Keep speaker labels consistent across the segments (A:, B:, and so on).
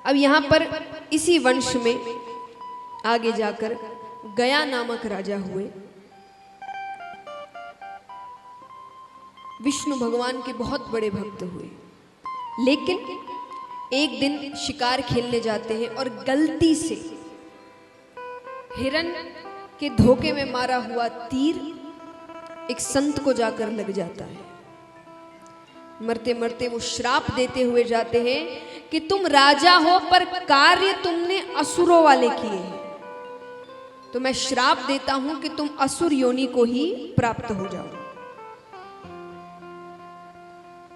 A: अब यहाँ पर इसी वंश में आगे जाकर गया नामक राजा हुए। विष्णु भगवान के बहुत बड़े भक्त हुए, लेकिन एक दिन शिकार खेलने जाते हैं और गलती से हिरण के धोखे में मारा हुआ तीर एक संत को जाकर लग जाता है। मरते मरते वो श्राप देते हुए जाते हैं कि तुम राजा हो पर कार्य तुमने असुरों वाले किए हैं, तो मैं श्राप देता हूं कि तुम असुर योनि को ही प्राप्त हो जाओ।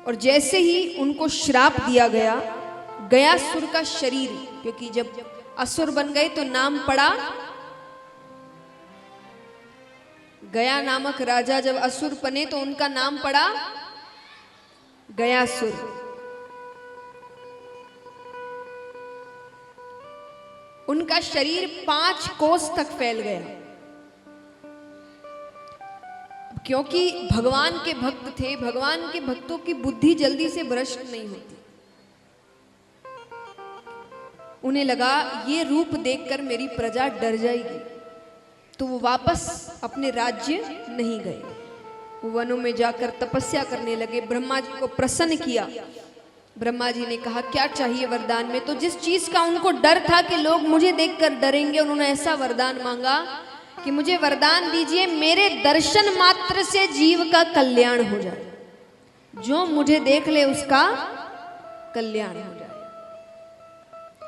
A: और जैसे ही उनको श्राप दिया गया, गयासुर का शरीर, क्योंकि जब असुर बन गए तो नाम पड़ा गया नामक राजा, जब असुर बने तो उनका नाम पड़ा गयासुर। उनका शरीर 5 कोस तक फैल गया, क्योंकि भगवान के भक्त थे। भगवान के भक्तों की बुद्धि जल्दी से भ्रष्ट नहीं होती। उन्हें लगा ये रूप देखकर मेरी प्रजा डर जाएगी, तो वो वापस अपने राज्य नहीं गए। वो वनों में जाकर तपस्या करने लगे, ब्रह्मा जी को प्रसन्न किया। ब्रह्मा जी ने कहा क्या चाहिए वरदान में, तो जिस चीज का उनको डर था कि लोग मुझे देखकर डरेंगे, उन्होंने ऐसा वरदान मांगा कि मुझे वरदान दीजिए मेरे दर्शन मात्र से जीव का कल्याण हो जाए, जो मुझे देख ले उसका कल्याण हो जाए।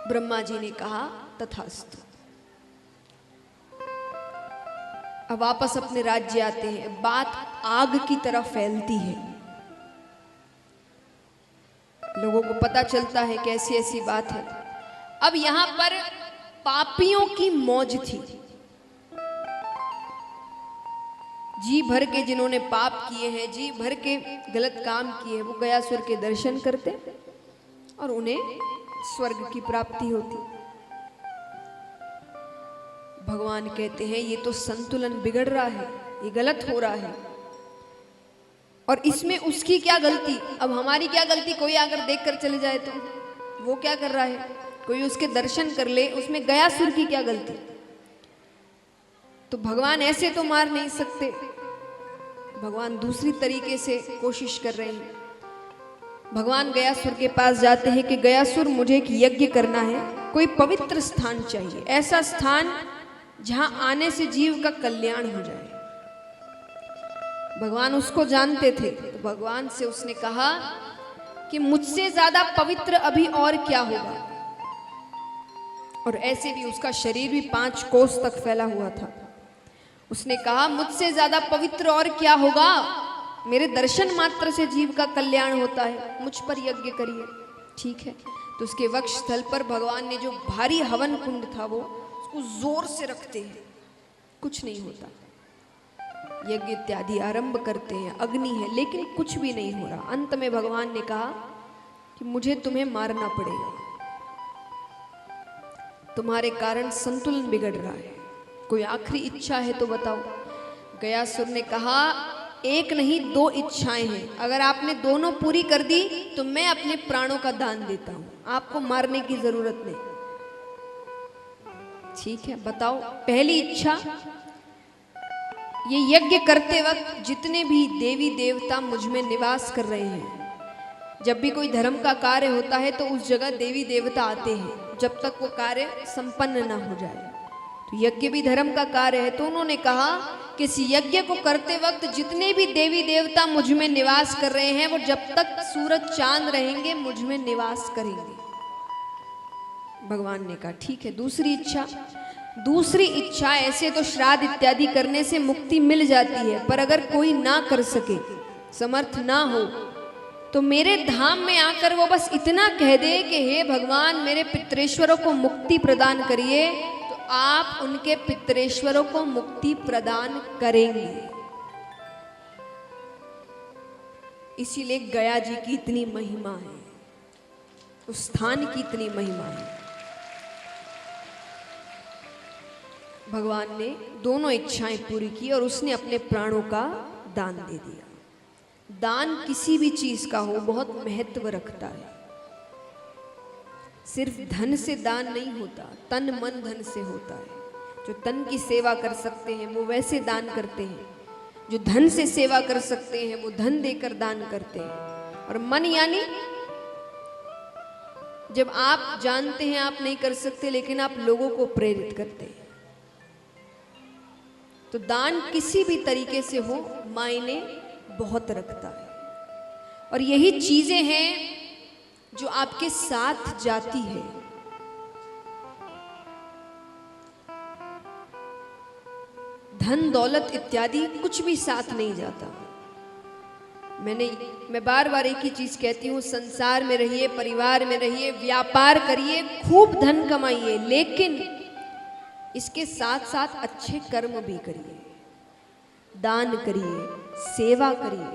A: ब्रह्मा जी ने कहा तथास्तु। अब वापस अपने राज्य आते हैं। बात आग की तरह फैलती है, लोगों को पता चलता है कि ऐसी ऐसी बात है। अब यहां पर पापियों की मौज थी। जी भर के जिन्होंने पाप किए हैं, जी भर के गलत काम किए हैं, वो गयासुर के दर्शन करते और उन्हें स्वर्ग की प्राप्ति होती। भगवान कहते हैं ये तो संतुलन बिगड़ रहा है, ये गलत हो रहा है, और इसमें उसकी क्या गलती, अब हमारी क्या गलती। कोई अगर देख कर चले जाए तो वो क्या कर रहा है, कोई उसके दर्शन कर ले, उसमें गयासुर की क्या गलती। तो भगवान ऐसे तो मार नहीं सकते, भगवान दूसरी तरीके से कोशिश कर रहे हैं। भगवान गयासुर के पास जाते हैं कि गयासुर मुझे एक यज्ञ करना है, कोई पवित्र स्थान चाहिए, ऐसा स्थान जहां आने से जीव का कल्याण हो जाए। भगवान उसको जानते थे, तो भगवान से उसने कहा कि मुझसे ज्यादा पवित्र अभी और क्या होगा। और ऐसे भी उसका शरीर भी 5 कोस तक फैला हुआ था। उसने कहा मुझसे ज्यादा पवित्र और क्या होगा, मेरे दर्शन मात्र से जीव का कल्याण होता है, मुझ पर यज्ञ करिए। ठीक है, तो उसके वक्ष स्थल पर भगवान ने जो भारी हवन कुंड था वो उसको जोर से रखते हैं, कुछ नहीं होता। यज्ञ इत्यादि आरंभ करते हैं, अग्नि है, लेकिन कुछ भी नहीं हो रहा। अंत में भगवान ने कहा कि मुझे तुम्हें मारना पड़ेगा, तुम्हारे कारण संतुलन बिगड़ रहा है, कोई आखिरी इच्छा है तो बताओ। गयासुर ने कहा एक नहीं 2 इच्छाएं हैं, अगर आपने दोनों पूरी कर दी तो मैं अपने प्राणों का दान देता हूं, आपको मारने की जरूरत नहीं। ठीक है, बताओ। पहली इच्छा, ये यज्ञ करते वक्त जितने भी देवी देवता मुझ में निवास कर रहे हैं, जब भी कोई धर्म का कार्य होता है तो उस जगह देवी देवता आते हैं, जब तक वो कार्य संपन्न ना हो जाए। तो यज्ञ भी धर्म का कार्य है, तो उन्होंने कहा कि इस यज्ञ को करते वक्त जितने भी देवी देवता मुझ में निवास कर रहे हैं, वो जब तक सूरज चांद रहेंगे मुझ में निवास करेंगे। भगवान ने कहा ठीक है। दूसरी इच्छा, ऐसे तो श्राद्ध इत्यादि करने से मुक्ति मिल जाती है, पर अगर कोई ना कर सके, समर्थ ना हो, तो मेरे धाम में आकर वो बस इतना कह दे कि हे भगवान मेरे पितरेश्वरों को मुक्ति प्रदान करिए, तो आप उनके पितरेश्वरों को मुक्ति प्रदान करेंगे। इसीलिए गया जी की इतनी महिमा है, उस स्थान की इतनी महिमा है। भगवान ने दोनों इच्छाएं पूरी की और उसने अपने प्राणों का दान दे दिया। दान किसी भी चीज का हो बहुत महत्व रखता है। सिर्फ धन से दान नहीं होता, तन मन धन से होता है। जो तन की सेवा कर सकते हैं वो वैसे दान करते हैं, जो धन से सेवा कर सकते हैं वो धन देकर दान करते हैं। और मन यानी जब आप जानते हैं आप नहीं कर सकते लेकिन आप लोगों को प्रेरित करते हैं, तो दान किसी भी तरीके से हो मायने बहुत रखता है। और यही चीजें हैं जो आपके साथ जाती है। धन दौलत इत्यादि कुछ भी साथ नहीं जाता। मैं बार बार एक ही चीज कहती हूँ, संसार में रहिए, परिवार में रहिए, व्यापार करिए, खूब धन कमाइए, लेकिन इसके साथ साथ अच्छे कर्म भी करिए, दान करिए, सेवा करिए।